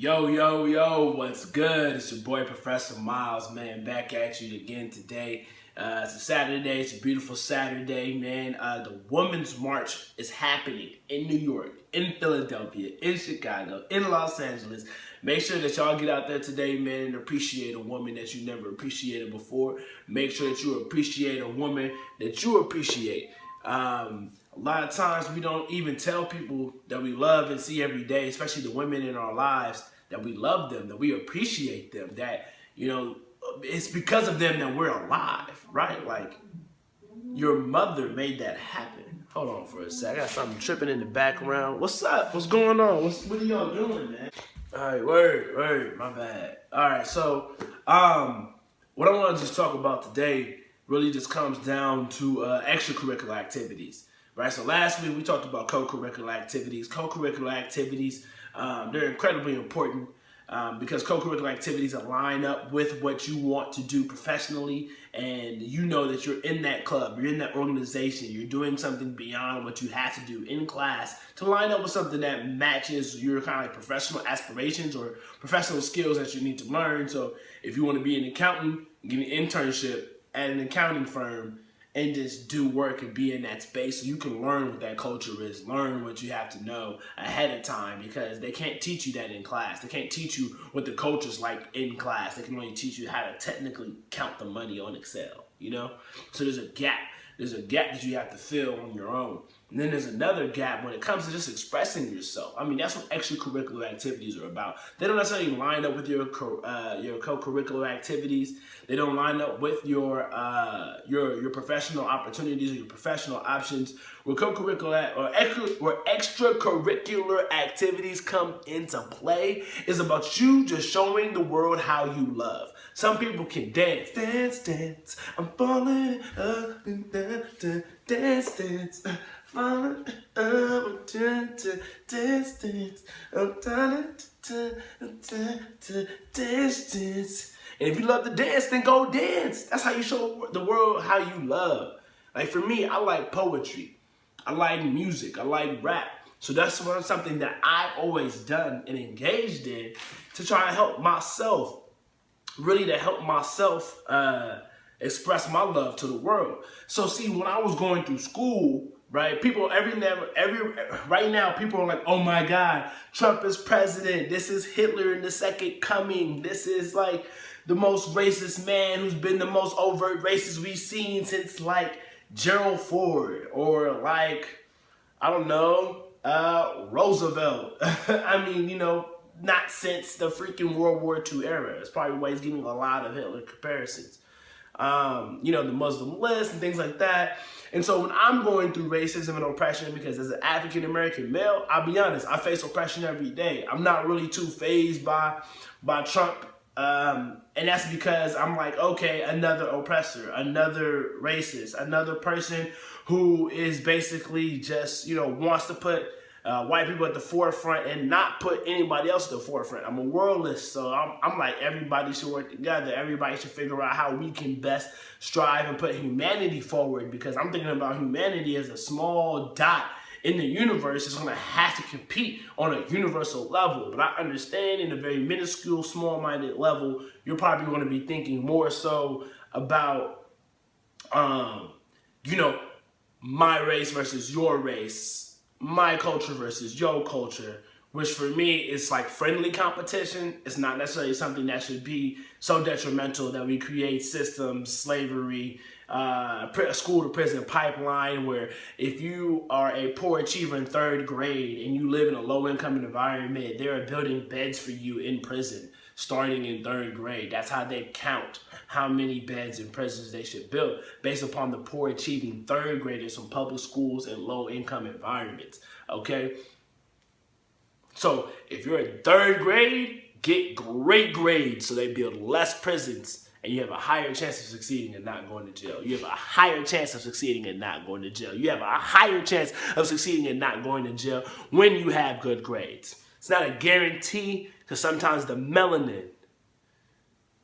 Yo, what's good? It's your boy, Professor Miles, man, back at you again today. It's a Saturday. It's a beautiful Saturday, man. The Women's March is happening in New York, in Philadelphia, in Chicago, in Los Angeles. Make sure that y'all get out there today, man, and appreciate a woman that you never appreciated before. Make sure that you appreciate a woman that you appreciate. A lot of times we don't even tell people that we love and see every day, especially the women in our lives, that we love them, that we appreciate them, that, it's because of them that we're alive, right? Like, your mother made that happen. Hold on for a sec. I got something tripping in the background. What's up? What's going on? What are y'all doing, man? All right, word, my bad. All right, so what I want to just talk about today really just comes down to extracurricular activities, right? So last week we talked about co-curricular activities. Co-curricular activities, they're incredibly important because co-curricular activities align up with what you want to do professionally, and you know that you're in that club, you're in that organization, you're doing something beyond what you have to do in class to line up with something that matches your kind of like professional aspirations or professional skills that you need to learn. So if you want to be an accountant, get an internship at an accounting firm and just do work and be in that space so you can learn what that culture is, learn what you have to know ahead of time, because they can't teach you that in class. They can't teach you what the culture's like in class. They can only teach you how to technically count the money on Excel, So there's a gap. There's a gap that you have to fill on your own. And then there's another gap when it comes to just expressing yourself. I mean, that's what extracurricular activities are about. They don't necessarily line up with your co-curricular activities. They don't line up with your professional opportunities or your professional options. Where co-curricular or extracurricular activities come into play is about you just showing the world how you love. Some people can dance, I'm falling up and down, dance, falling up and dance, I'm dance. And if you love to dance, then go dance. That's how you show the world how you love. Like for me, I like poetry. I like music. I like rap. So that's something that I've always done and engaged in to try and help myself, express my love to the world. So see, when I was going through school, right, right now people are like, oh my God, Trump is president. This is Hitler in the second coming. This is like the most racist man who's been the most overt racist we've seen since like Gerald Ford or like, I don't know, Roosevelt. I mean, not since the freaking World War II era. It's probably why he's getting a lot of Hitler comparisons. The Muslim list and things like that. And so when I'm going through racism and oppression, because as an African-American male, I'll be honest, I face oppression every day. I'm not really too fazed by Trump. And that's because I'm like, okay, another oppressor, another racist, another person who is basically just, wants to put white people at the forefront and not put anybody else at the forefront. I'm a worldless, so I'm like, everybody should work together. Everybody should figure out how we can best strive and put humanity forward, because I'm thinking about humanity as a small dot in the universe is going to have to compete on a universal level. But I understand in a very minuscule, small-minded level, you're probably going to be thinking more so about, my race versus your race, my culture versus your culture, which for me is like friendly competition. It's not necessarily something that should be so detrimental that we create systems, slavery, a school to prison pipeline, where if you are a poor achiever in third grade and you live in a low income environment, they are building beds for you in prison starting in third grade. That's how they count how many beds in prisons they should build, based upon the poor achieving third graders from public schools and low income environments. Okay, so if you're in third grade, get great grades so they build less prisons, and you have a higher chance of succeeding and not going to jail. You have a higher chance of succeeding and not going to jail. You have a higher chance of succeeding and not going to jail when you have good grades. It's not a guarantee, because sometimes the melanin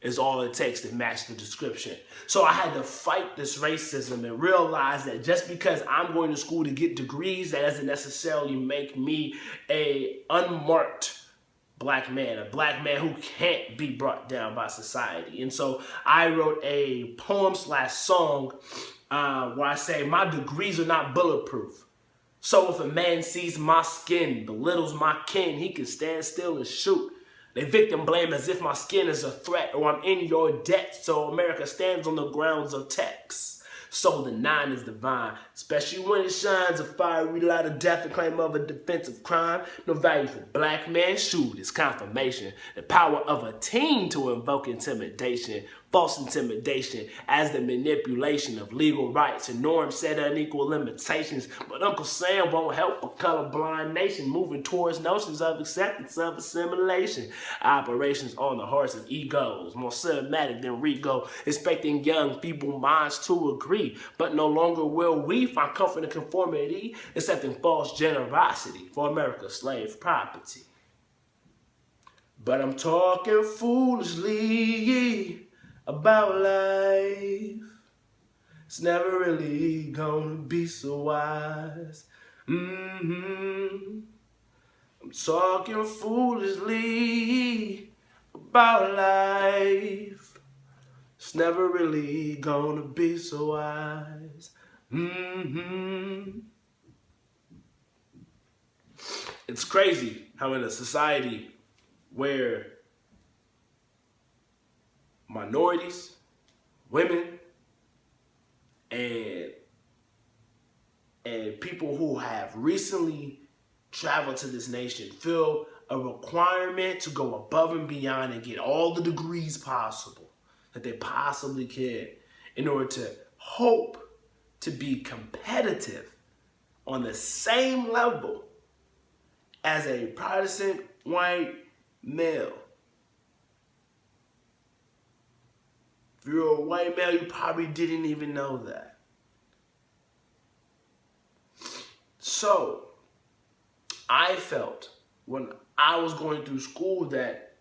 is all it takes to match the description. So I had to fight this racism and realize that just because I'm going to school to get degrees, that doesn't necessarily make me a unmarked black man, a black man who can't be brought down by society. And so I wrote a poem/song where I say, my degrees are not bulletproof. So if a man sees my skin, belittles my kin, he can stand still and shoot. They victim blame as if my skin is a threat or I'm in your debt. So America stands on the grounds of text. So the 9 is divine, especially when it shines a fiery light of death and claim of a defense of crime. No value for black man, shoot, it's confirmation. The power of a team to invoke intimidation, false intimidation as the manipulation of legal rights and norms set unequal limitations. But Uncle Sam won't help a colorblind nation moving towards notions of acceptance of assimilation. Operations on the hearts of egos, more cinematic than Rigo, expecting young feeble minds to agree. But no longer will we find comfort in conformity, accepting false generosity for America's slave property. But I'm talking foolishly about life. It's never really gonna be so wise. I'm talking foolishly about life. It's never really gonna be so wise. It's crazy how in a society where minorities, women, and people who have recently traveled to this nation feel a requirement to go above and beyond and get all the degrees possible that they possibly can in order to hope to be competitive on the same level as a Protestant white male. If you're a white male, you probably didn't even know that. So, I felt when I was going through school that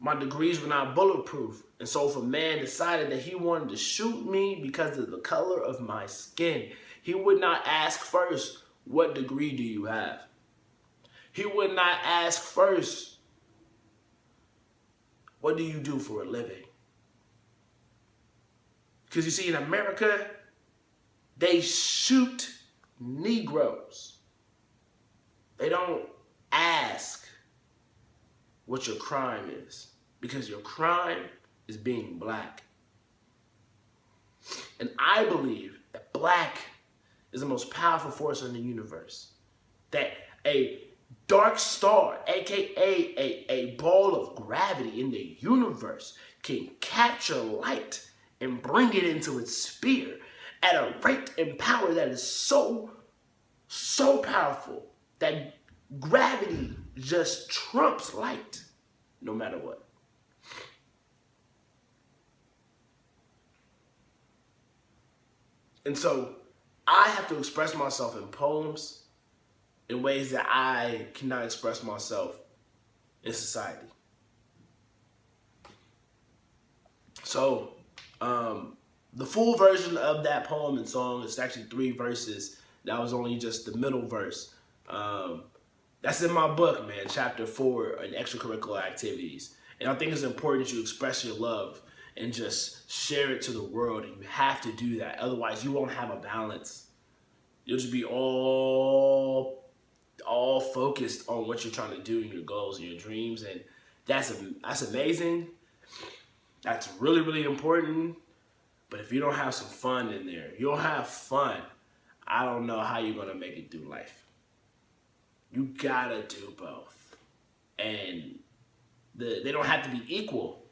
my degrees were not bulletproof. And so if a man decided that he wanted to shoot me because of the color of my skin, he would not ask first, what degree do you have? He would not ask first, what do you do for a living? Because you see, in America, they shoot Negroes. They don't ask what your crime is, because your crime is being black. And I believe that black is the most powerful force in the universe. That a dark star, aka a ball of gravity in the universe, can capture light and bring it into its sphere at a rate and power that is so powerful that gravity just trumps light no matter what. And so I have to express myself in poems in ways that I cannot express myself in society. So the full version of that poem and song is actually 3 verses. That was only just the middle verse. That's in my book, man, chapter 4 in extracurricular activities. And I think it's important that you express your love and just share it to the world. And you have to do that. Otherwise, you won't have a balance. You'll just be all focused on what you're trying to do and your goals and your dreams. And that's amazing. That's really, really important. But if you don't have some fun in there, you don't have fun, I don't know how you're going to make it through life. You gotta do both. And they don't have to be equal.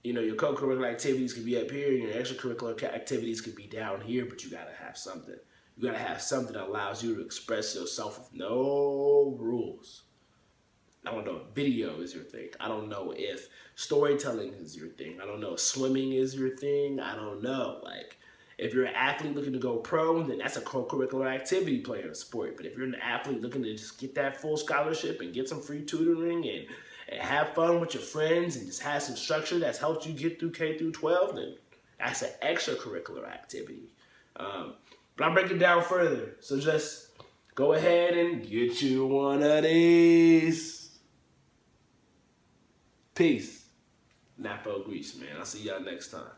You know, your co-curricular activities could be up here, and your extracurricular activities could be down here, but you gotta have something. You gotta have something that allows you to express yourself with no rules. I don't know if video is your thing. I don't know if storytelling is your thing. I don't know if swimming is your thing. I don't know. Like, if you're an athlete looking to go pro, then that's a co-curricular activity playing a sport. But if you're an athlete looking to just get that full scholarship and get some free tutoring and have fun with your friends and just have some structure that's helped you get through K through 12, then that's an extracurricular activity. But I'll break it down further. So just go ahead and get you one of these. Peace. Napo Grease, man. I'll see y'all next time.